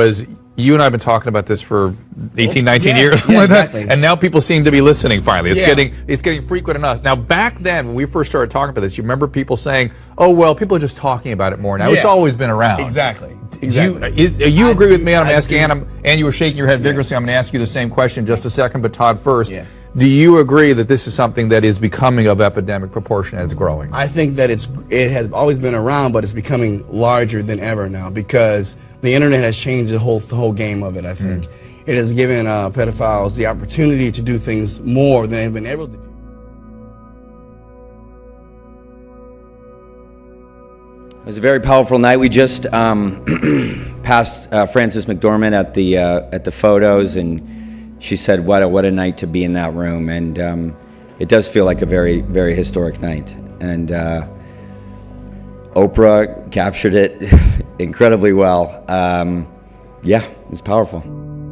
Was you and I have been talking about this for 18, 19 years, yeah, like exactly. that, and now people seem to be listening finally. It's getting frequent enough. Now, back then, when we first started talking about this, you remember people saying, "Oh, well, people are just talking about it more now." It's always been around. Exactly. You agree with me? I'm asking Anna, and you were shaking your head vigorously. I'm going to ask you the same question in just a second, but Todd first. Yeah. Do you agree that this is something that is becoming of epidemic proportion and it's growing? I think that it has always been around, but it's becoming larger than ever now because the internet has changed the whole game of it, I think. It has given pedophiles the opportunity to do things more than they've been able to do. It was a very powerful night. We just passed Frances McDormand at the photos, and she said, "What a night to be in that room." And it does feel like a very, very historic night. And Oprah captured it incredibly well. Yeah, it was powerful.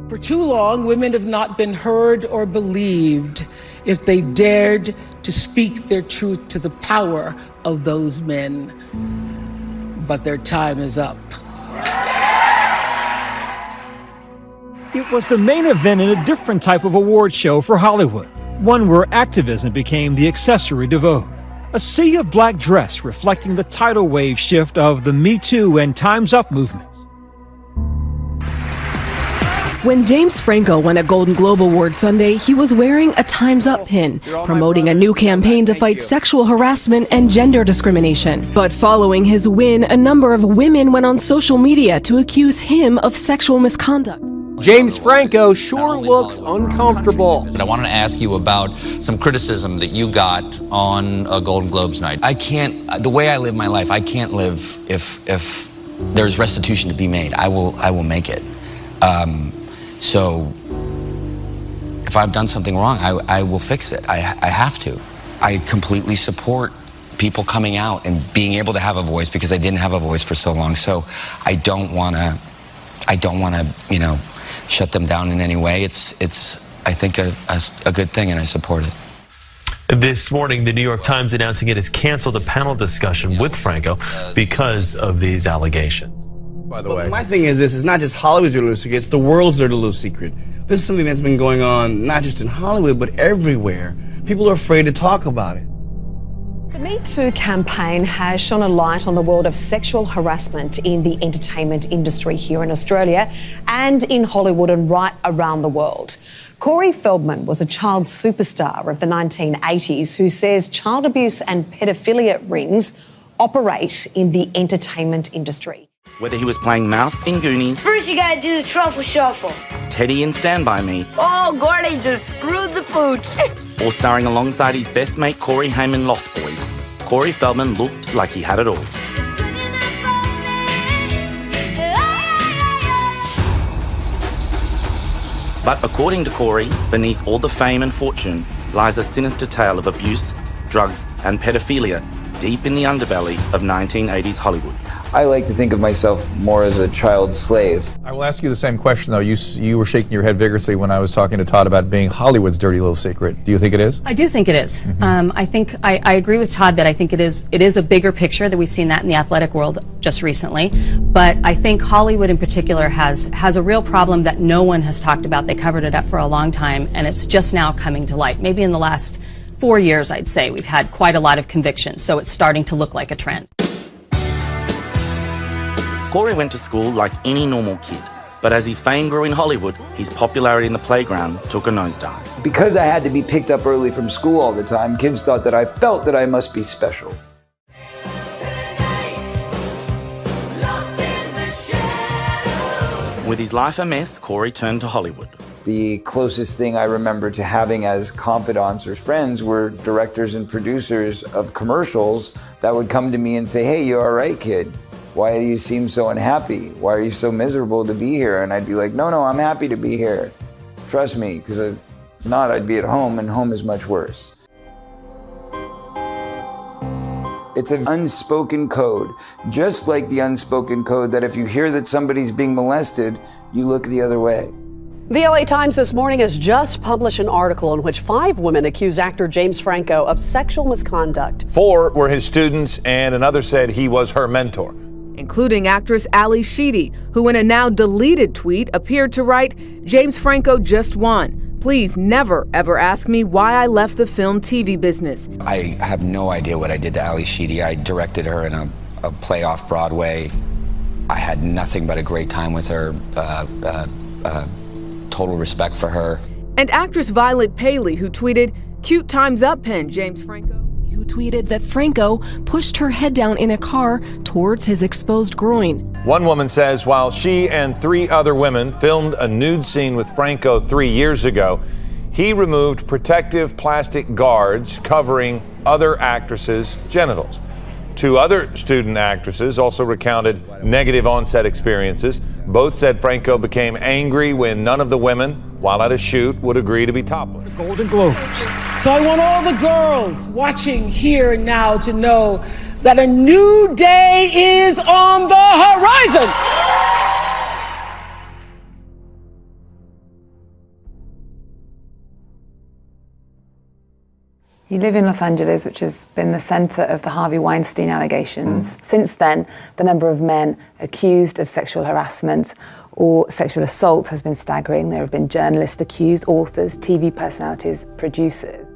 For too long, women have not been heard or believed if they dared to speak their truth to the power of those men. But their time is up. It was the main event in a different type of award show for Hollywood, one where activism became the accessory to vote. A sea of black dress reflecting the tidal wave shift of the Me Too and Time's Up movements. When James Franco won a Golden Globe Award Sunday, he was wearing a Time's Up pin, promoting a new campaign to fight sexual harassment and gender discrimination. But following his win, a number of women went on social media to accuse him of sexual misconduct. James Franco sure looks uncomfortable. But I wanted to ask you about some criticism that you got on a Golden Globes night. I can't, the way I live my life, I can't live if there's restitution to be made. I will make it. So if I've done something wrong, I will fix it. I have to. I completely support people coming out and being able to have a voice because I didn't have a voice for so long. So I don't want to, you know, shut them down in any way. It's I think a good thing, and I support it. This morning, the New York Times announcing it has canceled a panel discussion with Franco because of these allegations. By the way, my thing is this: it's not just Hollywood's dirty little secret; it's the world's dirty little secret. This is something that's been going on not just in Hollywood, but everywhere. People are afraid to talk about it. The Me Too campaign has shone a light on the world of sexual harassment in the entertainment industry here in Australia and in Hollywood and right around the world. Corey Feldman was a child superstar of the 1980s who says child abuse and pedophilia rings operate in the entertainment industry. Whether he was playing Mouth in Goonies, first you gotta do the truffle shuffle, Teddy in Stand By Me, oh, Gordy just screwed the pooch, or starring alongside his best mate Corey Haim in Lost Boys, Corey Feldman looked like he had it all. But according to Corey, beneath all the fame and fortune lies a sinister tale of abuse, drugs and pedophilia deep in the underbelly of 1980s Hollywood. I like to think of myself more as a child slave. I will ask you the same question, though. You were shaking your head vigorously when I was talking to Todd about being Hollywood's dirty little secret. Do you think it is? I do think it is. I think I agree with Todd that I think it is a bigger picture, that we've seen that in the athletic world just recently. But I think Hollywood in particular has a real problem that no one has talked about. They covered it up for a long time, and it's just now coming to light. Maybe in the last 4 years, I'd say, we've had quite a lot of convictions, so it's starting to look like a trend. Corey went to school like any normal kid, but as his fame grew in Hollywood, his popularity in the playground took a nosedive. Because I had to be picked up early from school all the time, kids thought that I felt that I must be special. With his life a mess, Corey turned to Hollywood. The closest thing I remember to having as confidants or friends were directors and producers of commercials that would come to me and say, "Hey, you all right, kid? Why do you seem so unhappy? Why are you so miserable to be here?" And I'd be like, no, I'm happy to be here. Trust me, because if not, I'd be at home, and home is much worse. It's an unspoken code, just like the unspoken code that if you hear that somebody's being molested, you look the other way. The LA Times this morning has just published an article in which 5 women accuse actor James Franco of sexual misconduct. 4 were his students, and another said he was her mentor. including actress Ali Sheedy, who in a now deleted tweet appeared to write, "James Franco just won. Please never, ever ask me why I left the film TV business." I have no idea what I did to Ali Sheedy. I directed her in a play off Broadway. I had nothing but a great time with her, total respect for her. And actress Violet Paley, who tweeted, "Cute times up, pen, James Franco." Who tweeted that Franco pushed her head down in a car towards his exposed groin. One woman says while she and 3 other women filmed a nude scene with Franco 3 years ago, he removed protective plastic guards covering other actresses' genitals. 2 other student actresses also recounted negative on-set experiences. Both said Franco became angry when none of the women, while at a shoot, would agree to be topless. The Golden Globes. So I want all the girls watching here and now to know that a new day is on the horizon. You live in Los Angeles, which has been the center of the Harvey Weinstein allegations. Since then, the number of men accused of sexual harassment or sexual assault has been staggering. There have been journalists accused, authors, TV personalities, producers.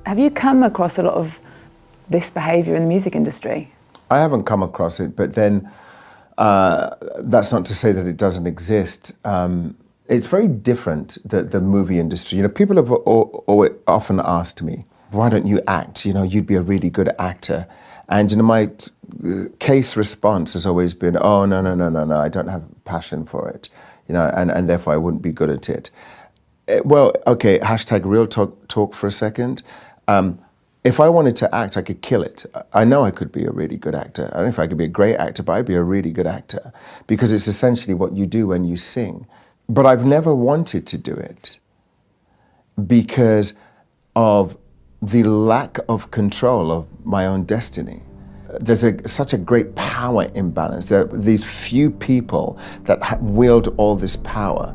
Have you come across a lot of this behaviour in the music industry? I haven't come across it, but then that's not to say that it doesn't exist. It's very different, the movie industry. You know, people have often asked me, why don't you act? You know, you'd be a really good actor. And you know, my case response has always been, oh, no, I don't have passion for it. You know, and therefore I wouldn't be good at it. Well, okay, hashtag real talk for a second. If I wanted to act, I could kill it. I know I could be a really good actor. I don't know if I could be a great actor, but I'd be a really good actor because it's essentially what you do when you sing. But I've never wanted to do it because of the lack of control of my own destiny. There's such a great power imbalance. There are these few people that wield all this power.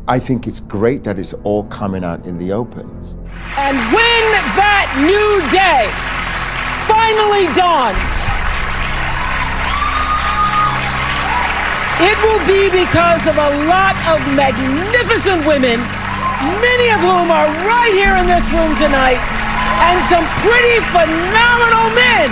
I think it's great that it's all coming out in the open. And when that new day finally dawns, it will be because of a lot of magnificent women, many of whom are right here in this room tonight, and some pretty phenomenal men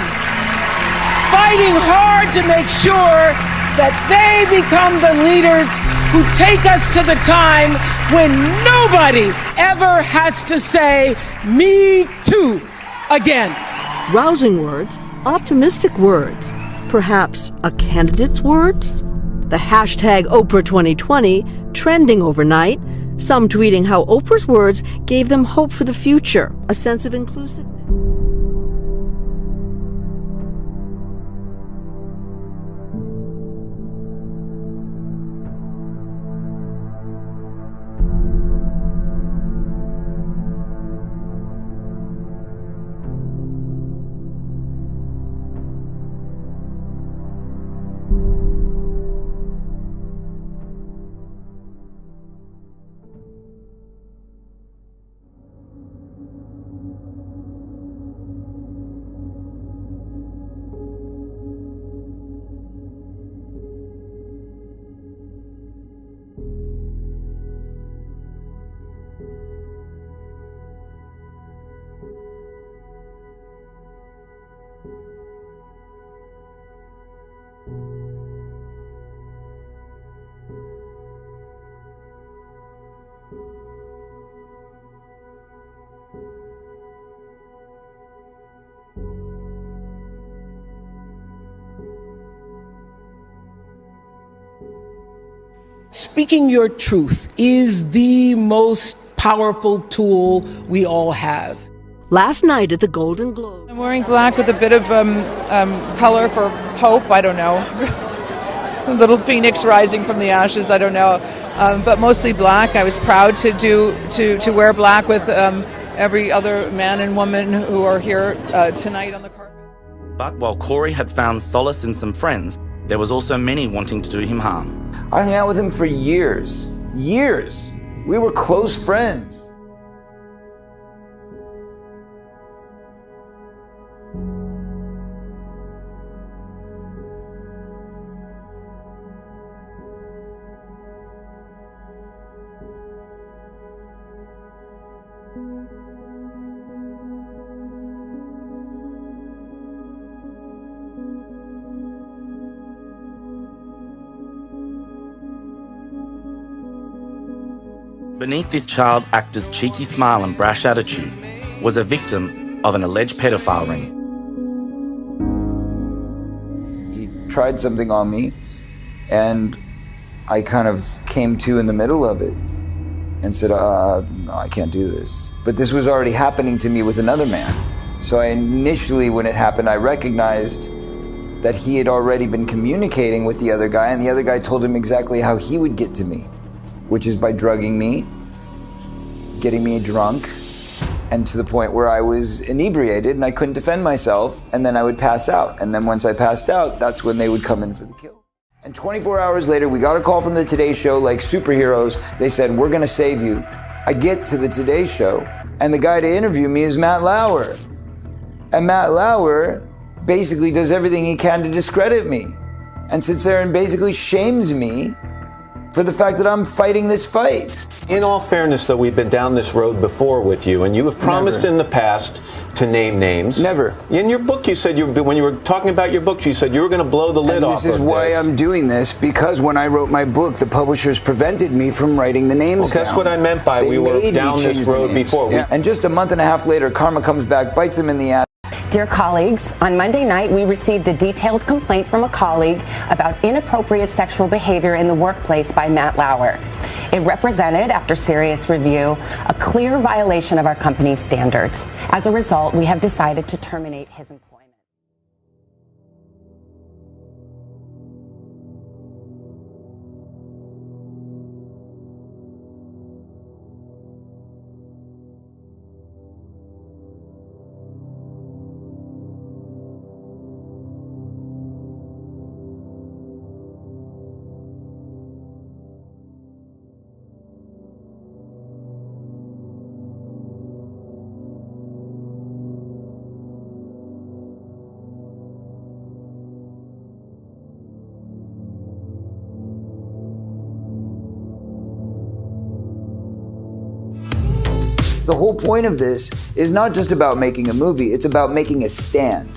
fighting hard to make sure that they become the leaders who take us to the time when nobody ever has to say, "Me too," again. Rousing words, optimistic words, perhaps a candidate's words? The hashtag Oprah 2020 trending overnight, some tweeting how Oprah's words gave them hope for the future, a sense of inclusiveness. Speaking your truth is the most powerful tool we all have. Last night at the Golden Globe. I'm wearing black with a bit of color for hope, I don't know. A little phoenix rising from the ashes, I don't know. But mostly black. I was proud to wear black with every other man and woman who are here tonight on the carpet. But while Corey had found solace in some friends, there was also many wanting to do him harm. I hung out with him for years. Years. We were close friends. Beneath this child actor's cheeky smile and brash attitude was a victim of an alleged pedophile ring. He tried something on me, and I kind of came to in the middle of it and said, no, I can't do this. But this was already happening to me with another man. So initially, when it happened, I recognized that he had already been communicating with the other guy, and the other guy told him exactly how he would get to me, which is by drugging me, getting me drunk, and to the point where I was inebriated and I couldn't defend myself, and then I would pass out. And then once I passed out, that's when they would come in for the kill. And 24 hours later, we got a call from the Today Show like superheroes. They said, we're gonna save you. I get to the Today Show, and the guy to interview me is Matt Lauer. And Matt Lauer basically does everything he can to discredit me, and sits there and basically shames me for the fact that I'm fighting this fight. In all fairness, though, we've been down this road before with you, and you have promised in the past to name names. Never. In your book, you said, when you were talking about your book, you said you were going to blow the lid off of this. This is why I'm doing this, because when I wrote my book, the publishers prevented me from writing the names down. That's what I meant by we were down this road before. Yeah. And just a month and a half later, karma comes back, bites him in the ass. Dear colleagues, on Monday night, we received a detailed complaint from a colleague about inappropriate sexual behavior in the workplace by Matt Lauer. It represented, after serious review, a clear violation of our company's standards. As a result, we have decided to terminate his employment. The whole point of this is not just about making a movie, it's about making a stand.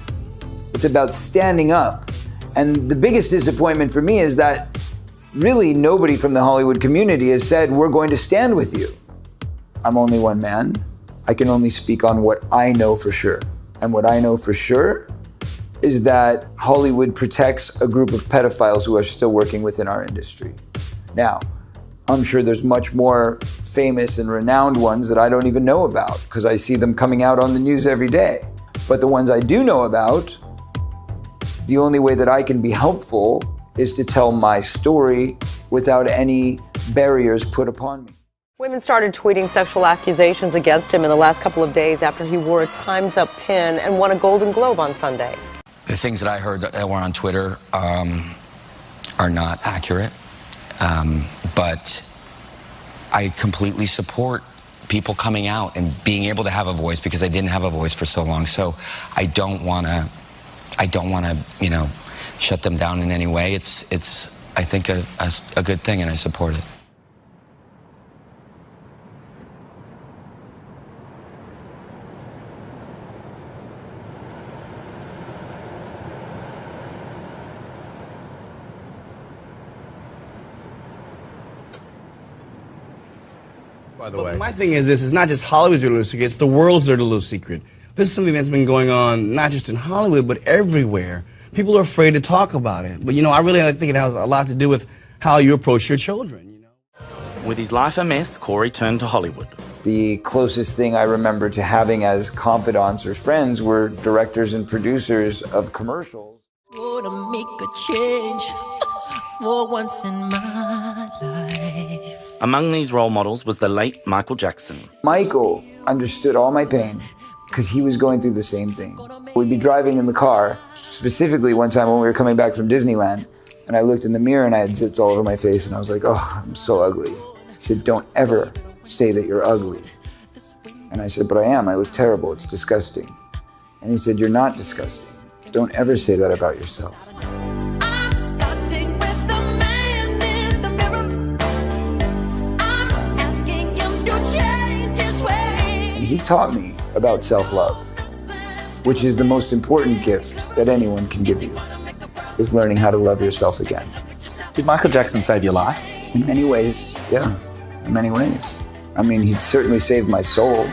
It's about standing up. And the biggest disappointment for me is that really nobody from the Hollywood community has said, we're going to stand with you. I'm only one man. I can only speak on what I know for sure. And what I know for sure is that Hollywood protects a group of pedophiles who are still working within our industry. Now, I'm sure there's much more famous and renowned ones that I don't even know about because I see them coming out on the news every day. But the ones I do know about, the only way that I can be helpful is to tell my story without any barriers put upon me. Women started tweeting sexual accusations against him in the last couple of days after he wore a Time's Up pin and won a Golden Globe on Sunday. The things that I heard that were on Twitter are not accurate. But I completely support people coming out and being able to have a voice because I didn't have a voice for so long. So I don't want to, you know, shut them down in any way. It's I think a good thing, and I support it. By the way, my thing is this: it's not just Hollywood's dirty little secret; it's the world's dirty little secret. This is something that's been going on not just in Hollywood but everywhere. People are afraid to talk about it. But you know, I really think it has a lot to do with how you approach your children. With his life a mess, Corey turned to Hollywood. The closest thing I remember to having as confidants or friends were directors and producers of commercials. Gonna make a change for once in my life. Among these role models was the late Michael Jackson. Michael understood all my pain because he was going through the same thing. We'd be driving in the car, specifically one time when we were coming back from Disneyland, and I looked in the mirror and I had zits all over my face and I was like, oh, I'm so ugly. He said, don't ever say that you're ugly. And I said, but I am. I look terrible. It's disgusting. And he said, you're not disgusting. Don't ever say that about yourself. And he taught me about self-love, which is the most important gift that anyone can give you, is learning how to love yourself again. Did Michael Jackson save your life? In many ways, yeah, in many ways. I mean, he certainly saved my soul.